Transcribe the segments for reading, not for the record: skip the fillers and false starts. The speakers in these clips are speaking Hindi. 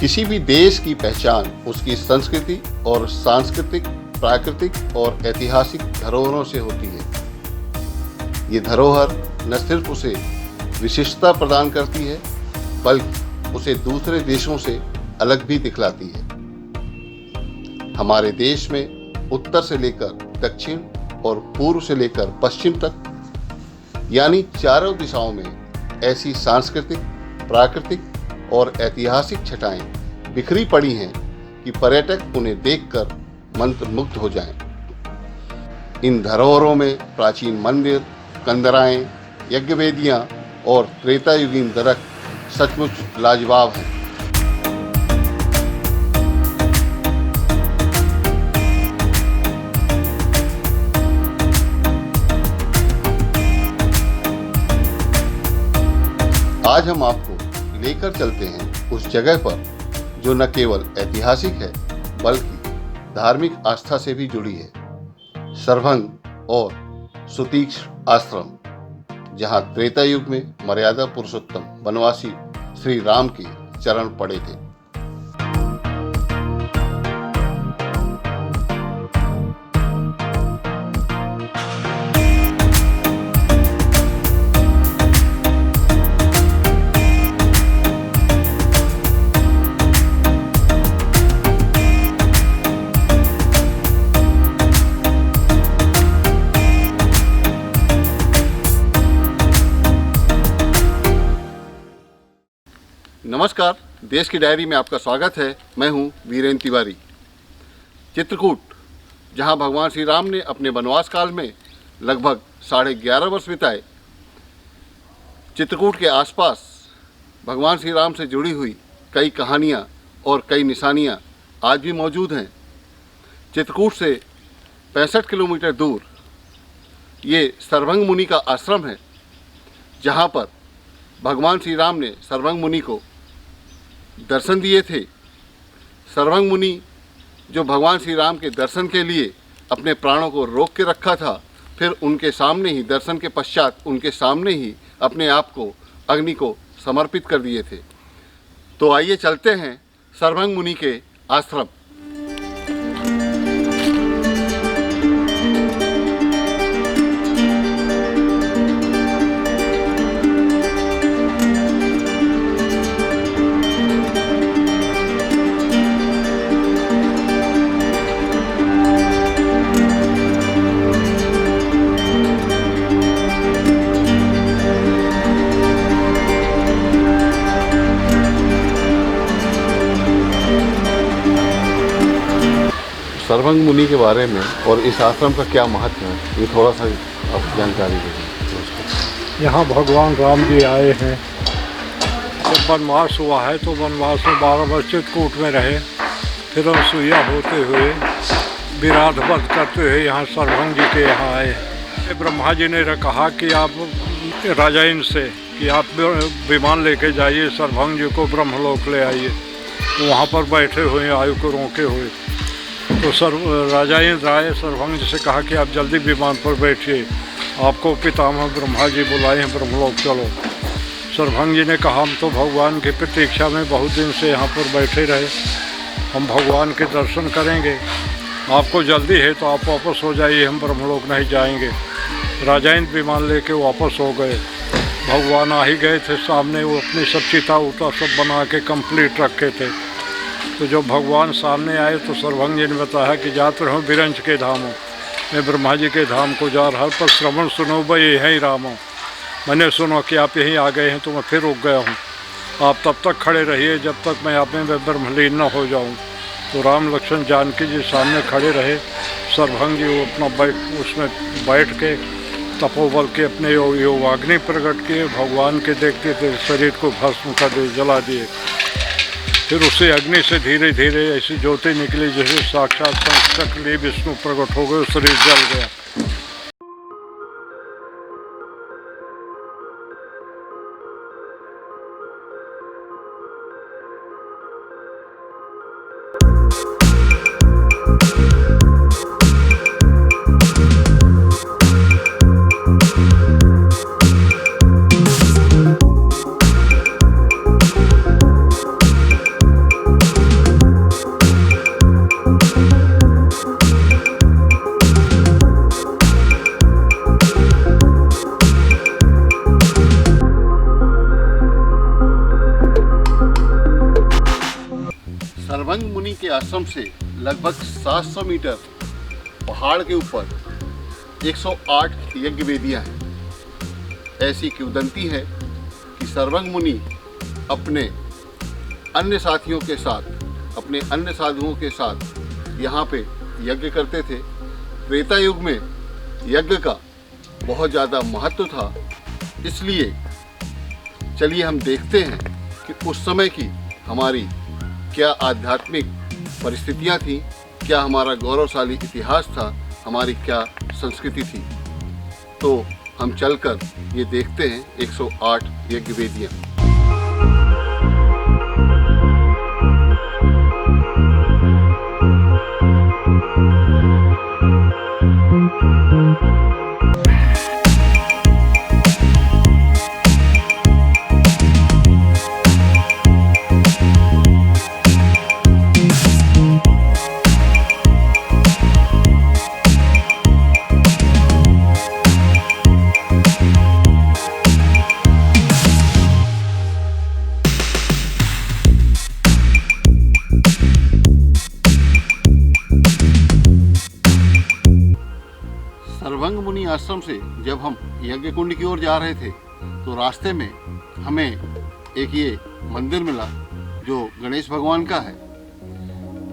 किसी भी देश की पहचान उसकी संस्कृति और सांस्कृतिक, प्राकृतिक और ऐतिहासिक धरोहरों से होती है। ये धरोहर न सिर्फ उसे विशिष्टता प्रदान करती है, बल्कि उसे दूसरे देशों से अलग भी दिखलाती है। हमारे देश में उत्तर से लेकर दक्षिण और पूर्व से लेकर पश्चिम तक, यानी चारों दिशाओं में ऐसी सांस्कृतिक, प्राकृतिक और ऐतिहासिक छटाएं बिखरी पड़ी हैं कि पर्यटक उन्हें देखकर मंत्रमुग्ध हो जाएं। इन धरोहरों में प्राचीन मंदिर, कंदराएं, यज्ञवेदियां और त्रेतायुगीन दरख्त सचमुच लाजवाब हैं। आज हम आपको लेकर चलते हैं उस जगह पर जो न केवल ऐतिहासिक है बल्कि धार्मिक आस्था से भी जुड़ी है, सरभंग और सुतीक्ष्ण आश्रम, जहां त्रेता युग में मर्यादा पुरुषोत्तम वनवासी श्री राम के चरण पड़े थे। नमस्कार, देश की डायरी में आपका स्वागत है। मैं हूं वीरेंद्र तिवारी। चित्रकूट, जहां भगवान श्री राम ने अपने वनवास काल में लगभग 11.5 वर्ष बिताए, चित्रकूट के आसपास भगवान श्री राम से जुड़ी हुई कई कहानियां और कई निशानियां आज भी मौजूद हैं। चित्रकूट से 65 किलोमीटर दूर ये सरभंग मुनि का आश्रम है, जहां पर भगवान श्री राम ने सरभंग मुनि को दर्शन दिए थे। सरभंग मुनि जो भगवान श्री राम के दर्शन के लिए अपने प्राणों को रोक के रखा था, फिर उनके सामने ही, दर्शन के पश्चात उनके सामने ही अपने आप को अग्नि को समर्पित कर दिए थे। तो आइए चलते हैं सरभंग मुनि के आश्रम। सरभंग मुनि के बारे में और इस आश्रम का क्या महत्व है, ये थोड़ा सा आप जानकारी दीजिए। यहाँ भगवान राम जी आए हैं। जब वनवास हुआ है तो वनवास में 12 वर्ष चित्रकूट में रहे, फिर अनसुईया होते हुए विराट वध करते हुए यहाँ सरभंग जी के यहाँ आए। ब्रह्मा जी ने कहा कि आप राजा इनसे कि आप विमान लेके जाइए, सरभंग जी को ब्रह्मलोक ले आइए। तो वहाँ पर बैठे हुए आयु को रोके हुए, तो राजा इंद्र आए, सरभंग जी से कहा कि आप जल्दी विमान पर बैठिए, आपको पितामह ब्रह्मा जी बुलाए हैं, ब्रह्मलोक चलो। सरभंग जी ने कहा हम तो भगवान की प्रतीक्षा में बहुत दिन से यहाँ पर बैठे रहे, हम भगवान के दर्शन करेंगे, आपको जल्दी है तो आप वापस हो जाइए, हम ब्रह्मलोक नहीं जाएंगे। राजा इंद्र विमान लेके वापस हो गए। भगवान आ ही गए थे सामने, वो अपनी सब चिता उता सब बना के कंप्लीट रखे थे। तो जब भगवान सामने आए तो सरभंग जी ने बताया कि जाते रहो बिरंज के धामों, मैं ब्रह्मा जी के धाम को जा रहा, पर श्रवण सुनो भाई यहीं रामो, मैंने सुना कि आप यहीं आ गए हैं तो मैं फिर रुक गया हूँ, आप तब तक खड़े रहिए जब तक मैं आप में ब्रह्मलीन न हो जाऊँ। तो राम लक्ष्मण जानकी जी सामने खड़े रहे। सरभंग जी वो अपना उसमें बैठ के तपोबल के अपने योगाग्नि प्रकट किए, भगवान के देखते थे शरीर को भस्म कर दिए, जला दिए। फिर उसी अग्नि से धीरे धीरे ऐसी ज्योति निकली जैसे साक्षात शंकर विष्णु प्रकट हो गए, शरीर जल गया। मुनि के आश्रम से लगभग 700 मीटर पहाड़ के ऊपर 108 यज्ञ वेदियाँ हैं। ऐसी किंवदंती है कि सर्वंग मुनि अपने अन्य साथियों के साथ, अपने अन्य साधुओं के साथ यहाँ पे यज्ञ करते थे। त्रेता युग में यज्ञ का बहुत ज़्यादा महत्व था, इसलिए चलिए हम देखते हैं कि उस समय की हमारी क्या आध्यात्मिक परिस्थितियाँ थीं, क्या हमारा गौरवशाली इतिहास था, हमारी क्या संस्कृति थी। तो हम चलकर ये देखते हैं 108 यज्ञ वेदियाँ। सर्वंग मुनि आश्रम से जब हम यज्ञ कुंड की ओर जा रहे थे तो रास्ते में हमें एक ये मंदिर मिला जो गणेश भगवान का है।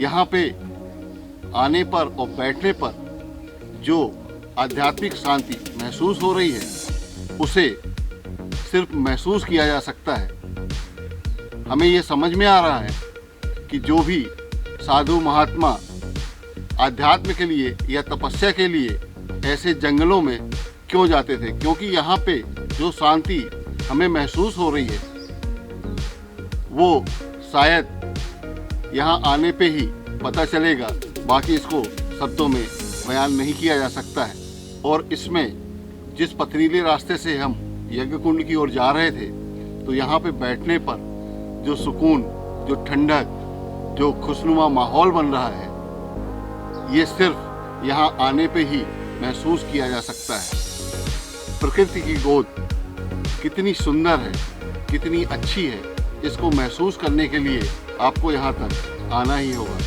यहाँ पे आने पर और बैठने पर जो आध्यात्मिक शांति महसूस हो रही है उसे सिर्फ महसूस किया जा सकता है। हमें ये समझ में आ रहा है कि जो भी साधु महात्मा आध्यात्म के लिए या तपस्या के लिए ऐसे जंगलों में क्यों जाते थे, क्योंकि यहाँ पे जो शांति हमें महसूस हो रही है वो शायद यहाँ आने पे ही पता चलेगा, बाकी इसको शब्दों में बयान नहीं किया जा सकता है। और इसमें जिस पथरीले रास्ते से हम यज्ञ कुंड की ओर जा रहे थे तो यहाँ पे बैठने पर जो सुकून, जो ठंडक, जो खुशनुमा माहौल बन रहा है, ये सिर्फ यहाँ आने पे ही महसूस किया जा सकता है। प्रकृति की गोद कितनी सुंदर है, कितनी अच्छी है, इसको महसूस करने के लिए आपको यहाँ तक आना ही होगा।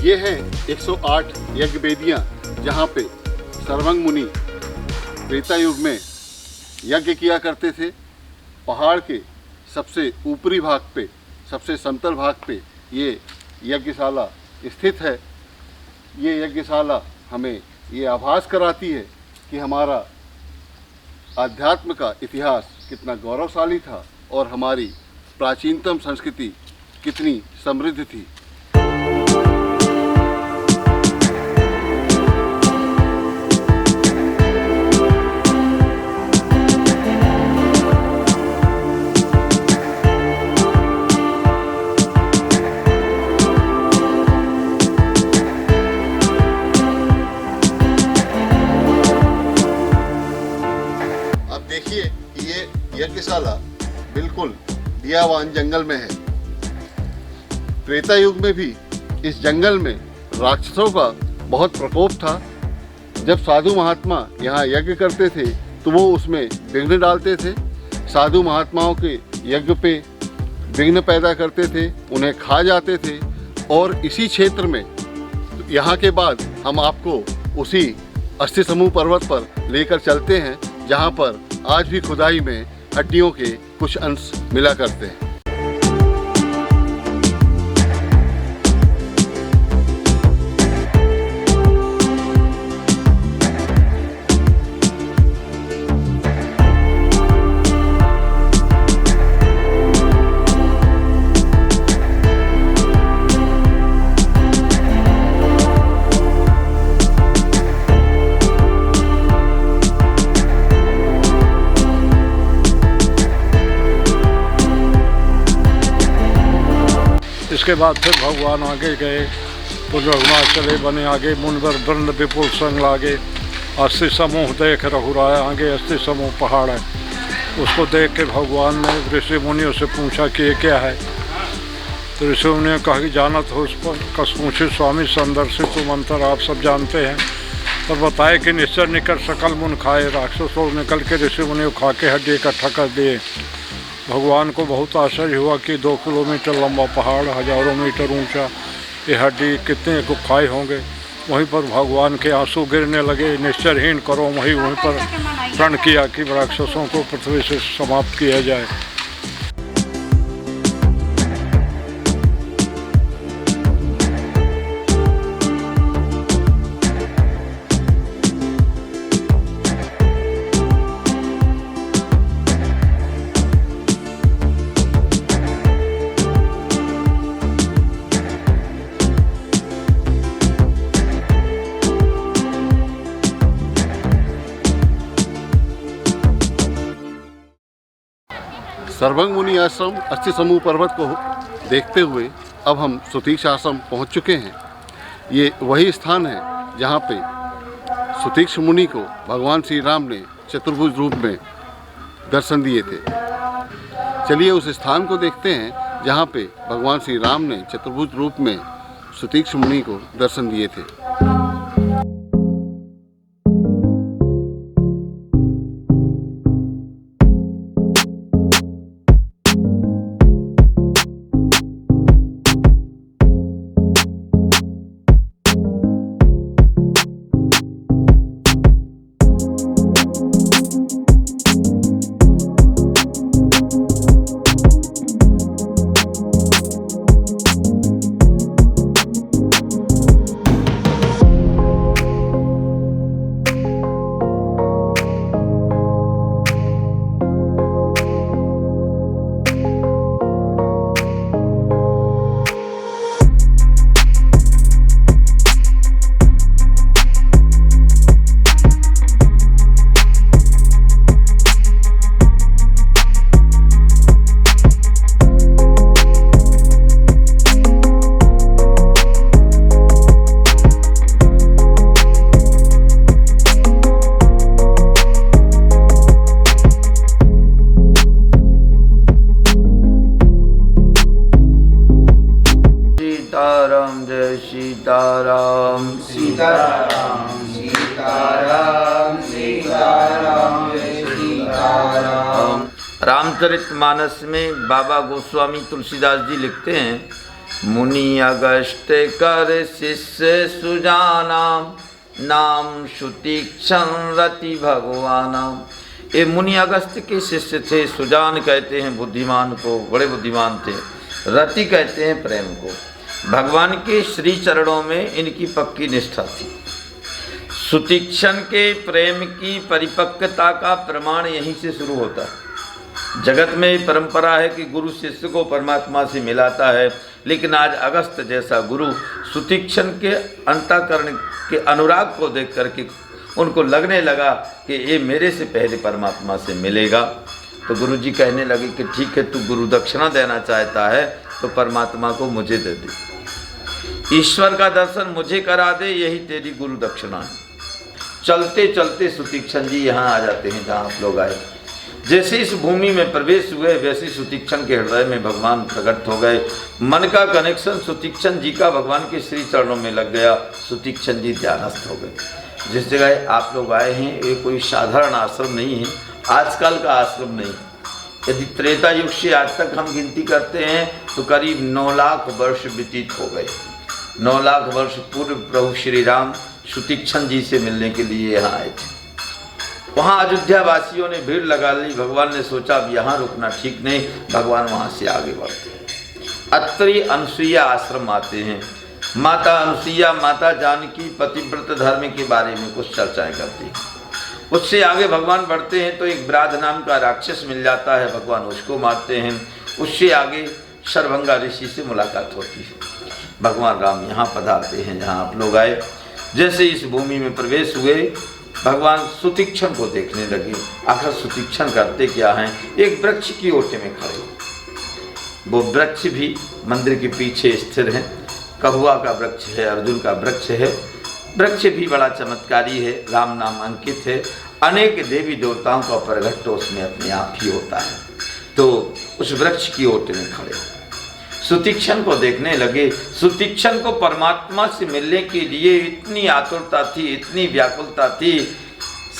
ये हैं 108 यज्ञ वेदियाँ जहाँ पे सर्वंग मुनि त्रेता युग में यज्ञ किया करते थे। पहाड़ के सबसे ऊपरी भाग पे, सबसे समतल भाग पे ये यज्ञशाला स्थित है। ये यज्ञशाला हमें ये आभास कराती है कि हमारा आध्यात्म का इतिहास कितना गौरवशाली था और हमारी प्राचीनतम संस्कृति कितनी समृद्ध थी। देखिए ये यज्ञशाला बिल्कुल दियावान जंगल में है। त्रेता युग में भी इस जंगल में राक्षसों का बहुत प्रकोप था। जब साधु महात्मा यहाँ यज्ञ करते थे तो वो उसमें विघ्न डालते थे, साधु महात्माओं के यज्ञ पे विघ्न पैदा करते थे, उन्हें खा जाते थे। और इसी क्षेत्र में यहाँ के बाद हम आपको उसी अस्थि समूह पर्वत पर लेकर चलते हैं जहाँ पर आज भी खुदाई में हड्डियों के कुछ अंश मिला करते हैं। उसके बाद फिर भगवान आगे गए, पुनर्वाचले बने, आगे मुनवर वृंद विपुल संग लागे। अस्थि समूह देख रघुराय, आगे अस्थि समूह पहाड़ है, उसको देख के भगवान ने ऋषि मुनियों से पूछा कि ये क्या है। तो ऋषि मुनियों ने कहा कि जानत हो उस पर कस पूछे स्वामी संदर्शित मंत्र आप सब जानते हैं। पर बताए कि निश्चर निकल सकल मुन खाए, राक्षसों निकल के ऋषि मुनियों खा के हड्डी इकट्ठा कर दिए। भगवान को बहुत आश्चर्य हुआ कि 2 किलोमीटर लंबा पहाड़, हजारों मीटर ऊंचा, ये हड्डी कितने को खाए होंगे। वहीं पर भगवान के आंसू गिरने लगे, निश्चरहीन करो। वहीं पर प्रण किया कि राक्षसों को पृथ्वी से समाप्त किया जाए। सर्वंग मुनि आश्रम अस्थि समूह पर्वत को देखते हुए अब हम सुतीक्ष आश्रम पहुंच चुके हैं। ये वही स्थान है जहां पे सुतीक्ष मुनि को भगवान श्री राम ने चतुर्भुज रूप में दर्शन दिए थे। चलिए उस स्थान को देखते हैं जहां पे भगवान श्री राम ने चतुर्भुज रूप में सुतीक्ष मुनि को दर्शन दिए थे। सीताराम सीताराम सीताराम सीताराम सीताराम। रामचरितमानस में बाबा गोस्वामी तुलसीदास जी लिखते हैं, मुनि अगस्त कर शिष्य सुजानाम, नाम सुतीक्षण रति भगवानाम। ये मुनि अगस्त के शिष्य थे। सुजान कहते हैं बुद्धिमान को, बड़े बुद्धिमान थे। रति कहते हैं प्रेम को। भगवान के श्री चरणों में इनकी पक्की निष्ठा थी। सुतीक्षण के प्रेम की परिपक्वता का प्रमाण यहीं से शुरू होता है। जगत में परंपरा है कि गुरु शिष्य को परमात्मा से मिलाता है, लेकिन आज अगस्त जैसा गुरु सुतीक्षण के अंतःकरण के अनुराग को देख करके उनको लगने लगा कि ये मेरे से पहले परमात्मा से मिलेगा। तो गुरु जी कहने लगे कि ठीक है, तू गुरु दक्षिणा देना चाहता है तो परमात्मा को मुझे दे दे, ईश्वर का दर्शन मुझे करा दे, यही तेरी गुरु दक्षिणा है। चलते चलते सुतीक्षण जी यहाँ आ जाते हैं जहाँ आप लोग आए। जैसे इस भूमि में प्रवेश हुए वैसे सुतीक्षण के हृदय में भगवान प्रकट हो गए। मन का कनेक्शन सुतीक्षण जी का भगवान के श्री चरणों में लग गया। सुतीक्षण जी ध्यानस्थ हो गए। जिस जगह आप लोग आए हैं ये कोई साधारण आश्रम नहीं है, आजकल का आश्रम नहीं। यदि त्रेता युग से आज तक हम गिनती करते हैं तो करीब 9 लाख वर्ष व्यतीत हो गए। 9 लाख वर्ष पूर्व प्रभु श्री राम सुतीक्षण जी से मिलने के लिए यहाँ आए थे। वहाँ अयोध्या वासियों ने भीड़ लगा ली। भगवान ने सोचा अब यहाँ रुकना ठीक नहीं, भगवान वहाँ से आगे बढ़ते हैं। अत्रि अनुसुईया आश्रम आते हैं। माता अनुसुईया, माता जानकी पतिव्रत धर्म के बारे में कुछ चर्चाएं करती हैं। उससे आगे भगवान बढ़ते हैं तो एक ब्राध नाम का राक्षस मिल जाता है, भगवान उसको मारते हैं। उससे आगे शरभंगा ऋषि से मुलाकात होती है। भगवान राम यहाँ पधारते हैं जहाँ आप लोग आए। जैसे इस भूमि में प्रवेश हुए भगवान सुतीक्षण को देखने लगे। आखिर सुतीक्षण करते क्या हैं? एक वृक्ष की ओटे में खड़े। वो वृक्ष भी मंदिर के पीछे स्थिर है। कहुआ का वृक्ष है, अर्जुन का वृक्ष है। वृक्ष भी बड़ा चमत्कारी है, राम नाम अंकित है। अनेक देवी देवताओं का प्रगट तो उसमें अपने आप ही होता है। तो उस वृक्ष की ओट में खड़े सुतीक्षण को देखने लगे। सुतीक्षण को परमात्मा से मिलने के लिए इतनी आतुरता थी, इतनी व्याकुलता थी,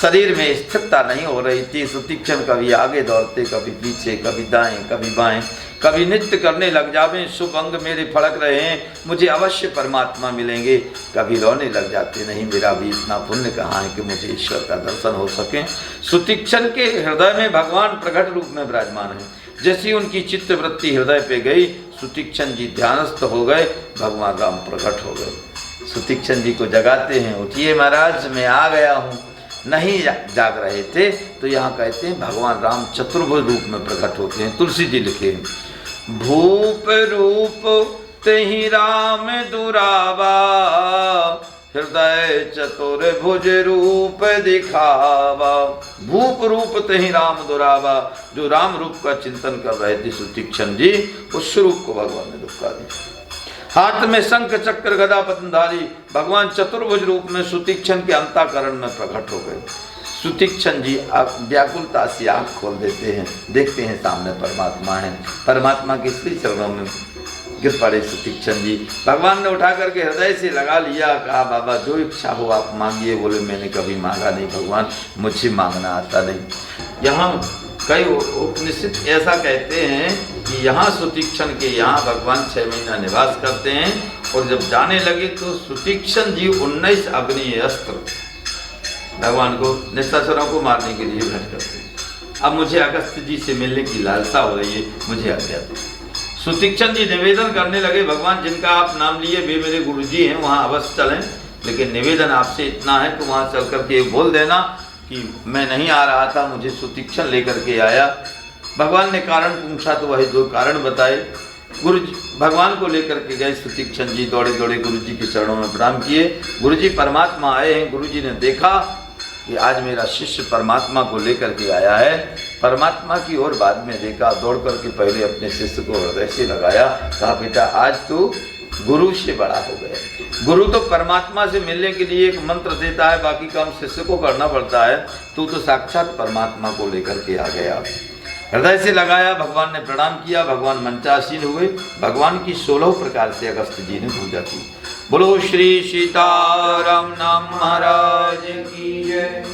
शरीर में स्थिरता नहीं हो रही थी। सुतीक्षण कभी आगे दौड़ते, कभी पीछे, कभी दाएं, कभी बाएं, कभी नृत्य करने लग जावे, शुभ अंग मेरे फड़क रहे हैं, मुझे अवश्य परमात्मा मिलेंगे। कभी रोने लग जाते, नहीं मेरा भी इतना पुण्य कहाँ है कि मुझे ईश्वर का दर्शन हो सके। सुतीक्षण के हृदय में भगवान प्रकट रूप में विराजमान है। जैसी उनकी चित्त वृत्ति हृदय पे गई, सुतीक्षण जी ध्यानस्थ हो गए, भगवान राम प्रकट हो गए। सुतीक्षण जी को जगाते हैं, उठिए महाराज मैं आ गया हूँ। नहीं जाग रहे थे तो यहाँ कहते हैं भगवान राम चतुर्भुज रूप में प्रकट होते हैं। तुलसी जी लिखे, भूप रूप तेहि राम दुरावा, हृदय चतुर्भुज रूप दिखावा। भूप रूप तेहि राम दुरावा, जो राम रूप का चिंतन कर रहे थे सुतीक्षण जी, उस रूप को भगवान ने दुखा दिया। हाथ में शंख चक्र गदा पद्मधारी, भगवान चतुर्भुज रूप में सुतीक्षण के अंतःकरण में प्रकट हो गए। सुतीक्षण जी व्याकुलता से आँख खोल देते हैं, देखते हैं सामने परमात्मा है। परमात्मा के श्री चरणों में गिर पड़े सुतीक्षण जी। भगवान ने उठा करके हृदय से लगा लिया, कहा बाबा जो इच्छा हो आप मांगिए। बोले मैंने कभी मांगा नहीं भगवान, मुझे मांगना आता नहीं। यहाँ कई उपनिषद ऐसा कहते हैं कि यहाँ सुतीक्षण के यहाँ भगवान 6 महीना निवास करते हैं, और जब जाने लगे तो सुतीक्षण जी 19 अग्नि अस्त्र भगवान को निशाचरों को मारने के लिए भेंट करते हैं। अब मुझे अगस्त्य जी से मिलने की लालसा हो रही है, मुझे आज्ञा दो। सुतीक्षण जी निवेदन करने लगे, भगवान जिनका आप नाम लिए वे मेरे गुरु जी हैं, वहाँ अवश्य चलें, लेकिन निवेदन आपसे इतना है कि वहाँ चल करके बोल देना कि मैं नहीं आ रहा था, मुझे सुतीक्षण लेकर के आया। भगवान ने कारण पूछा तो वही 2 कारण बताए। गुरु जी भगवान को लेकर के गए, सुतीक्षण जी दौड़े दौड़े गुरु जी के चरणों में प्रणाम किए। गुरु जी परमात्मा आए हैं। गुरु जी ने देखा कि आज मेरा शिष्य परमात्मा को लेकर के आया है। परमात्मा की ओर बाद में देखा, दौड़ करके पहले अपने शिष्य को हृदय से लगाया, कहा बेटा आज तू गुरु से बड़ा हो गया। गुरु तो परमात्मा से मिलने के लिए एक मंत्र देता है, बाकी काम शिष्य को करना पड़ता है। तू तो साक्षात परमात्मा को लेकर के आ गया। हृदय से लगाया, भगवान ने प्रणाम किया, भगवान मंचासीन हुए। भगवान की 16 प्रकार से अगस्त्य जी ने पूजा की। बोलो श्री सीताराम नाम महाराज की जय।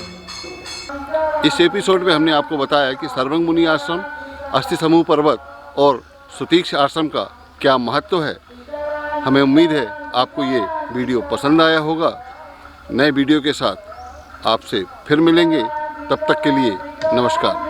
इस एपिसोड में हमने आपको बताया कि सर्वंग मुनि आश्रम, अस्थि समूह पर्वत और सुतीक्ष आश्रम का क्या महत्व है। हमें उम्मीद है आपको ये वीडियो पसंद आया होगा। नए वीडियो के साथ आपसे फिर मिलेंगे, तब तक के लिए नमस्कार।